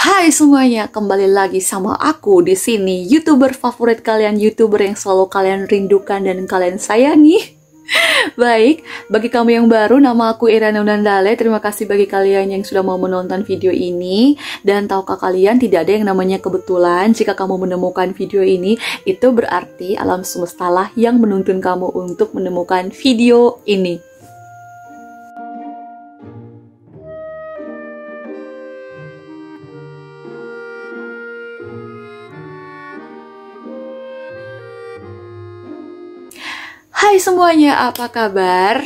Hai semuanya, kembali lagi sama aku di sini, YouTuber favorit kalian, YouTuber yang selalu kalian rindukan dan kalian sayangi. Baik, bagi kamu yang baru, nama aku Irana Unandale. Terima kasih bagi kalian yang sudah mau menonton video ini. Dan tahukah kalian, tidak ada yang namanya kebetulan. Jika kamu menemukan video ini, itu berarti alam semesta lah yang menuntun kamu untuk menemukan video ini. Hai semuanya, apa kabar?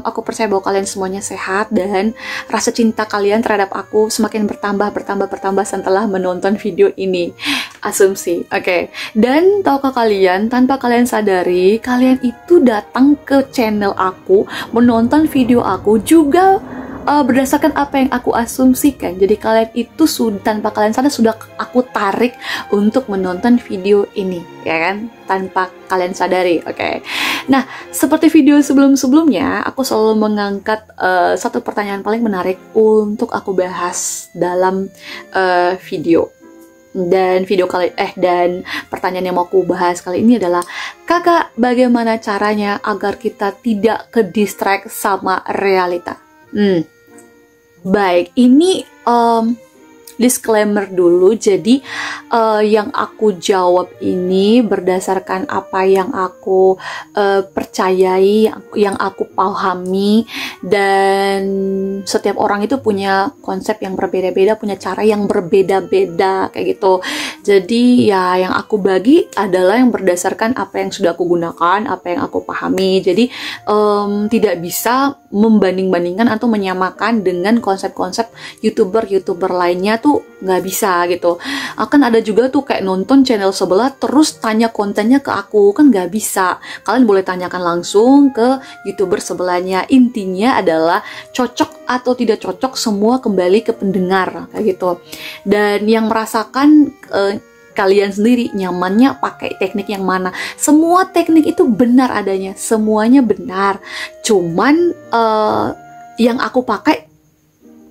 Aku percaya bahwa kalian semuanya sehat dan rasa cinta kalian terhadap aku semakin bertambah setelah menonton video ini. Asumsi, oke. Dan tahukah kalian, tanpa kalian sadari, kalian itu datang ke channel aku, menonton video aku juga berdasarkan apa yang aku asumsikan. Jadi kalian itu tanpa kalian sadar sudah aku tarik untuk menonton video ini, ya kan? Tanpa kalian sadari, oke. Nah, seperti video sebelum-sebelumnya, aku selalu mengangkat satu pertanyaan paling menarik untuk aku bahas dalam video. Dan pertanyaan yang mau aku bahas kali ini adalah, kakak, bagaimana caranya agar kita tidak ke-distract sama realita? Baik, ini disclaimer dulu. Jadi yang aku jawab ini berdasarkan apa yang aku percayai, yang aku pahami, dan setiap orang itu punya konsep yang berbeda-beda, punya cara yang berbeda-beda kayak gitu. Jadi ya yang aku bagi adalah yang berdasarkan apa yang sudah aku gunakan, apa yang aku pahami. Jadi tidak bisa membanding-bandingkan atau menyamakan dengan konsep-konsep YouTuber lainnya tuh, nggak bisa gitu. Akan ada juga tuh kayak nonton channel sebelah terus tanya kontennya ke aku, kan nggak bisa. Kalian boleh tanyakan langsung ke YouTuber sebelahnya. Intinya adalah cocok atau tidak cocok semua kembali ke pendengar kayak gitu. Dan yang merasakan kalian sendiri nyamannya pakai teknik yang mana. Semua teknik itu benar adanya, semuanya benar. Cuman yang aku pakai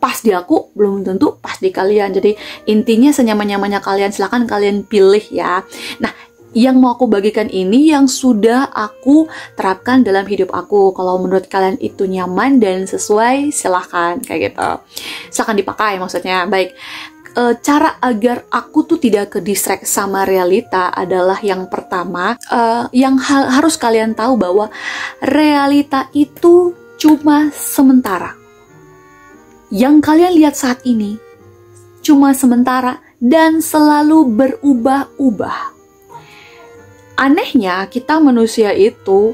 pas di aku belum tentu pas di kalian. Jadi intinya senyaman-nyamannya kalian, silahkan kalian pilih ya. Nah, yang mau aku bagikan ini yang sudah aku terapkan dalam hidup aku. Kalau menurut kalian itu nyaman dan sesuai, silahkan kayak gitu. Silahkan dipakai maksudnya. Baik. Cara agar aku tuh tidak ke-distract sama realita adalah yang pertama, yang harus kalian tahu bahwa realita itu cuma sementara. Yang kalian lihat saat ini cuma sementara dan selalu berubah-ubah. Anehnya, kita manusia itu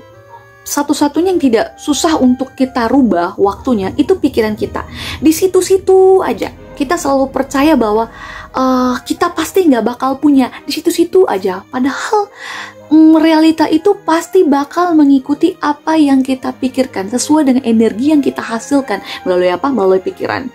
satu-satunya yang tidak susah untuk kita rubah waktunya itu pikiran kita. Di situ-situ aja. Kita selalu percaya bahwa kita pasti nggak bakal punya, di situ-situ aja. Padahal realita itu pasti bakal mengikuti apa yang kita pikirkan, sesuai dengan energi yang kita hasilkan. Melalui apa? Melalui pikiran.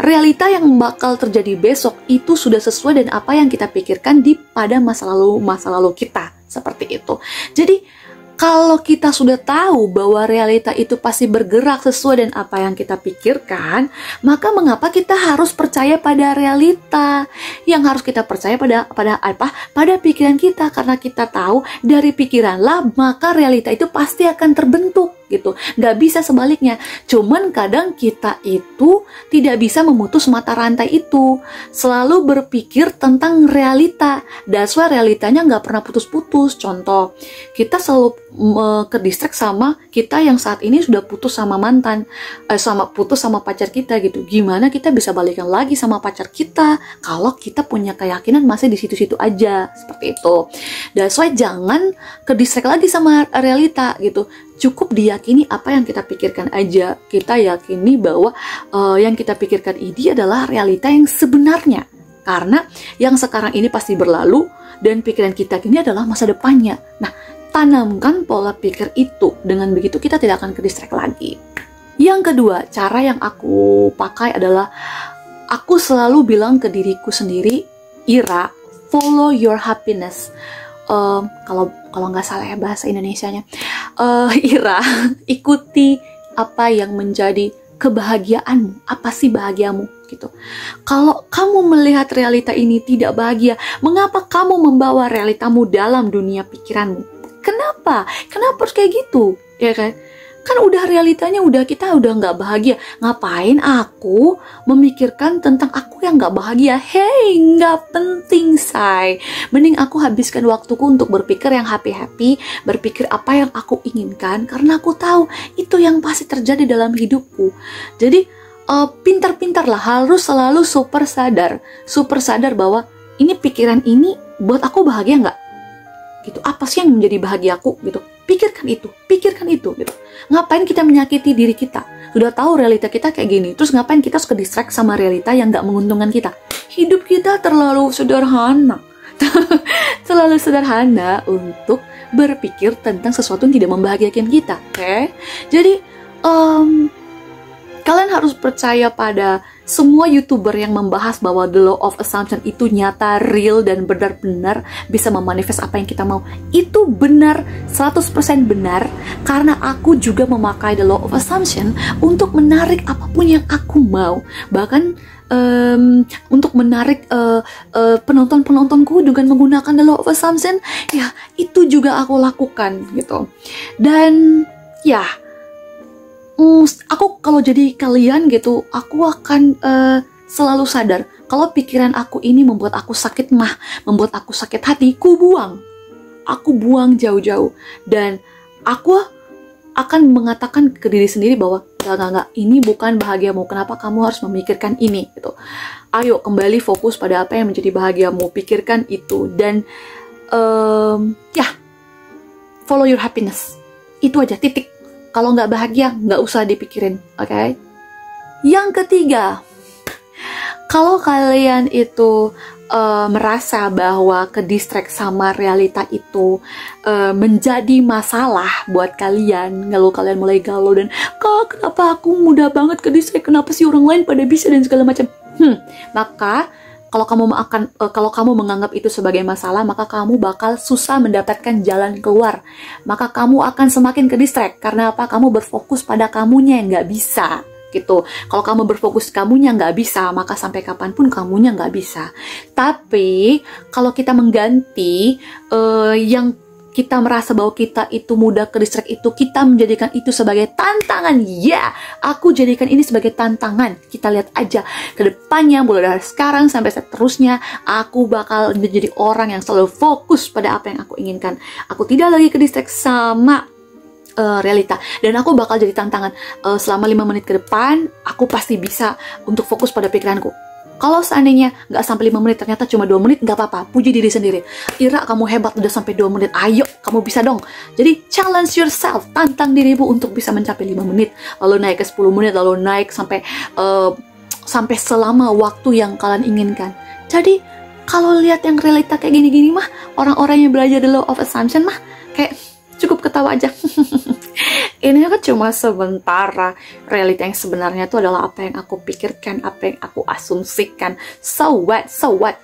Realita yang bakal terjadi besok itu sudah sesuai dengan apa yang kita pikirkan pada masa lalu kita. Seperti itu. Jadi kalau kita sudah tahu bahwa realita itu pasti bergerak sesuai dengan apa yang kita pikirkan, maka mengapa kita harus percaya pada realita? Yang harus kita percaya pada apa? Pada pikiran kita, karena kita tahu dari pikiranlah maka realita itu pasti akan terbentuk gitu. Nggak bisa sebaliknya. Cuman kadang kita itu tidak bisa memutus mata rantai itu. Selalu berpikir tentang realita. That's why realitanya nggak pernah putus-putus. Contoh, kita selalu ke-distract sama kita yang saat ini sudah putus sama mantan, putus sama pacar kita gitu. Gimana kita bisa balikan lagi sama pacar kita kalau kita punya keyakinan masih di situ-situ aja, seperti itu. That's why jangan ke-distract lagi sama realita gitu. Cukup diyakini apa yang kita pikirkan aja. Kita yakini bahwa yang kita pikirkan ini adalah realita yang sebenarnya. Karena yang sekarang ini pasti berlalu dan pikiran kita ini adalah masa depannya. Nah, tanamkan pola pikir itu. Dengan begitu kita tidak akan ke-distract lagi. Yang kedua, cara yang aku pakai adalah aku selalu bilang ke diriku sendiri, Ira, follow your happiness. Kalau nggak salah ya bahasa Indonesianya, Ira, ikuti apa yang menjadi kebahagiaanmu. Apa sih bahagiamu? gitu. Kalau kamu melihat realita ini tidak bahagia, mengapa kamu membawa realitamu dalam dunia pikiranmu? Kenapa? Kenapa harus kayak gitu? Ya kan? Kan udah realitanya kita udah nggak bahagia. Ngapain aku memikirkan tentang aku yang nggak bahagia? Hey, nggak penting, say. Mending aku habiskan waktuku untuk berpikir yang happy-happy, berpikir apa yang aku inginkan, karena aku tahu itu yang pasti terjadi dalam hidupku. Jadi pintar-pintarlah, harus selalu super sadar bahwa ini pikiran ini buat aku bahagia nggak? Gitu. Apa sih yang menjadi bahagiaku? Gitu. Pikirkan itu gitu. Ngapain kita menyakiti diri kita? Sudah tahu realita kita kayak gini, terus ngapain kita suka distract sama realita yang gak menguntungkan kita? Hidup kita terlalu sederhana. Terlalu sederhana untuk berpikir tentang sesuatu yang tidak membahagiakan kita. Oke? Jadi kalian harus percaya pada semua YouTuber yang membahas bahwa the law of assumption itu nyata, real, dan benar-benar bisa memanifest apa yang kita mau. Itu benar, 100% benar, karena aku juga memakai the law of assumption untuk menarik apapun yang aku mau. Bahkan untuk menarik penonton-penontonku dengan menggunakan the law of assumption, ya itu juga aku lakukan gitu. Dan ya, aku kalau jadi kalian gitu, aku akan selalu sadar kalau pikiran aku ini membuat aku sakit membuat aku sakit hati, aku buang jauh-jauh, dan aku akan mengatakan ke diri sendiri bahwa enggak, ini bukan bahagiamu, kenapa kamu harus memikirkan ini gitu. Ayo kembali fokus pada apa yang menjadi bahagiamu, pikirkan itu, dan follow your happiness, itu aja, titik. Kalau nggak bahagia, nggak usah dipikirin, oke? Yang ketiga, kalau kalian itu merasa bahwa kedistract sama realita itu menjadi masalah buat kalian, lalu kalian mulai galau dan, kak, kenapa aku mudah banget kedistract? Kenapa sih orang lain pada bisa dan segala macam? Maka kalau kamu menganggap itu sebagai masalah, maka kamu bakal susah mendapatkan jalan keluar. Maka kamu akan semakin ke-distract. Karena apa? Kamu berfokus pada kamunya yang nggak bisa. Gitu. Kalau kamu berfokus kamunya nggak bisa, maka sampai kapanpun kamunya nggak bisa. Tapi, kalau kita mengganti yang kita merasa bahwa kita itu mudah ke-distract itu, kita menjadikan itu sebagai tantangan. Ya, aku jadikan ini sebagai tantangan. Kita lihat aja ke depannya, mulai dari sekarang sampai seterusnya, aku bakal menjadi orang yang selalu fokus pada apa yang aku inginkan. Aku tidak lagi ke-distract sama realita, dan aku bakal jadi tantangan. Selama 5 menit ke depan, aku pasti bisa untuk fokus pada pikiranku. Kalau seandainya nggak sampai 5 menit, ternyata cuma 2 menit, nggak apa-apa. Puji diri sendiri. Ira, kamu hebat, udah sampai 2 menit. Ayo, kamu bisa dong. Jadi, challenge yourself. Tantang dirimu untuk bisa mencapai 5 menit. Lalu naik ke 10 menit, lalu naik sampai selama waktu yang kalian inginkan. Jadi, kalau lihat yang realita kayak gini-gini mah, orang-orang yang belajar the law of assumption mah, kayak cukup ketawa aja. Ini kan cuma sementara. Realita yang sebenarnya itu adalah apa yang aku pikirkan, apa yang aku asumsikan. So what?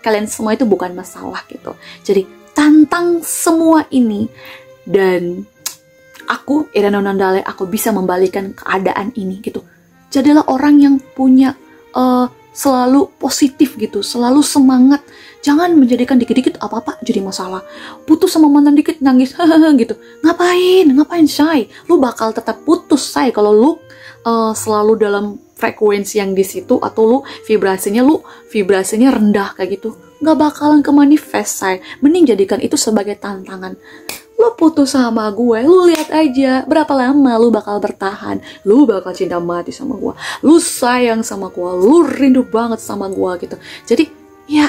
Kalian semua itu bukan masalah gitu. Jadi tantang semua ini, dan aku, Irana Nandale, aku bisa membalikan keadaan ini gitu. Jadilah orang yang punya selalu positif gitu, selalu semangat. Jangan menjadikan dikit-dikit apa-apa jadi masalah. Putus sama mantan dikit nangis, gitu. Ngapain, say? Lu bakal tetap putus, say, kalau lu selalu dalam frekuensi yang di situ, atau lu vibrasinya rendah kayak gitu. Nggak bakalan ke manifest, say. Mending jadikan itu sebagai tantangan. Lu putus sama gue, lu lihat aja berapa lama lu bakal bertahan. Lu bakal cinta mati sama gue, lu sayang sama gue, lu rindu banget sama gue gitu. Jadi ya,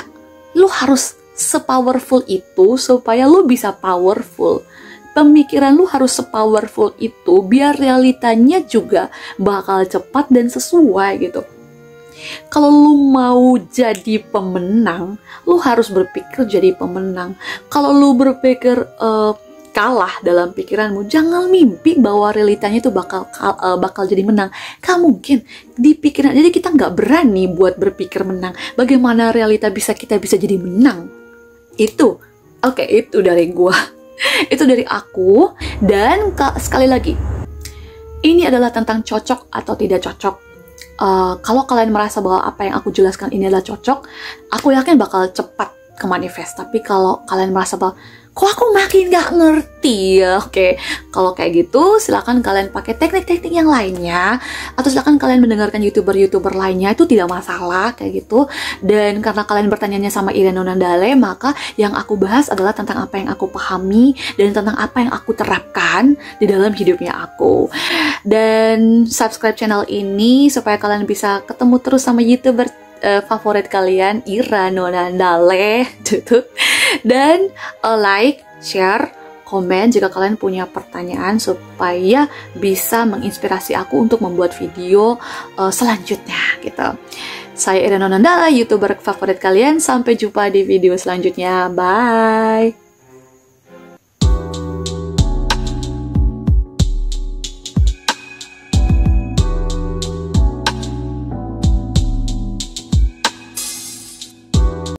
lu harus sepowerful itu supaya lu bisa powerful. Pemikiran lu harus sepowerful itu biar realitanya juga bakal cepat dan sesuai gitu. Kalau lu mau jadi pemenang, lu harus berpikir jadi pemenang. Kalau lu berpikir kalah dalam pikiranmu, jangan mimpi bahwa realitanya itu bakal jadi menang. Gak mungkin di pikiran. Jadi kita nggak berani buat berpikir menang. Bagaimana realita kita bisa jadi menang? Itu itu dari gua. Itu dari aku. Dan sekali lagi, ini adalah tentang cocok atau tidak cocok. kalau kalian merasa bahwa apa yang aku jelaskan ini adalah cocok, aku yakin bakal cepat ke manifest. Tapi kalau kalian merasa bahwa kok aku makin gak ngerti ya, oke, kalau kayak gitu silakan kalian pakai teknik-teknik yang lainnya, atau silakan kalian mendengarkan youtuber-youtuber lainnya, itu tidak masalah kayak gitu. Dan karena kalian bertanyanya sama Irene Nandale, maka yang aku bahas adalah tentang apa yang aku pahami dan tentang apa yang aku terapkan di dalam hidupnya aku. Dan subscribe channel ini supaya kalian bisa ketemu terus sama youtuber favorit kalian, Irene Nandale gitu. Dan like, share, komen jika kalian punya pertanyaan supaya bisa menginspirasi aku untuk membuat video selanjutnya gitu. Saya Irene Nandale, youtuber favorit kalian. Sampai jumpa di video selanjutnya. Bye.